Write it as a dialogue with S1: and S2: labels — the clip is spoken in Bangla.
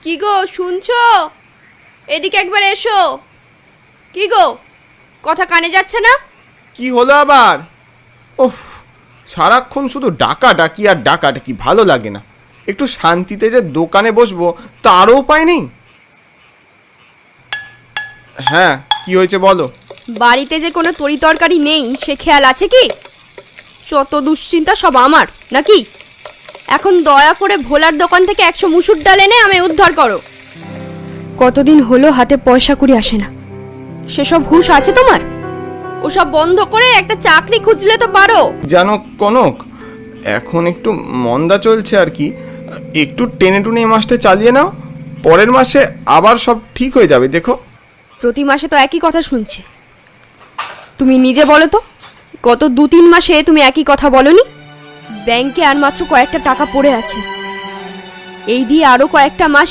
S1: কি গো শুনছো? এদিকে একবার এসো। কি গো, কথা কানে যাচ্ছে না?
S2: কি হলো আবার? ওহ, সারাক্ষণ শুধু ডাকাডাকি আর ডাকাডাকি, ভালো লাগে না। একটু শান্তিতে যে দোকানে বসবো তারও উপায় নেই। হ্যাঁ, কি হয়েছে বলো।
S1: বাড়িতে যে কোনো তরিতরকারি নেই সে খেয়াল আছে কি? যত দুশ্চিন্তা সব আমার নাকি? এখন দয়া করে ভোলার দোকান থেকে 100 মুসুর ডাল এনে আমায় উদ্ধার করো। কতদিন হলো হাতে পয়সা কুড়ি আসে না। সেসব হুঁশ আছে তোমার? ওসব বন্ধ করে একটা চাকরি খুঁজলে তো পারো।
S2: জানো কনক, এখন একটু মন্দা চলছে আর কি। একটু টেনে টুনে এই মাসটা চালিয়ে নাও, পরের মাসে আবার সব ঠিক হয়ে যাবে। দেখো,
S1: প্রতি মাসে তো একই কথা শুনছি। তুমি নিজে বলো তো, গত 2-3 মাসে তুমি একই কথা বলনি? ব্যাংকে আর মাত্র কয়েকটা টাকা পড়ে আছে, এই দিয়ে আরো কয়েকটা মাস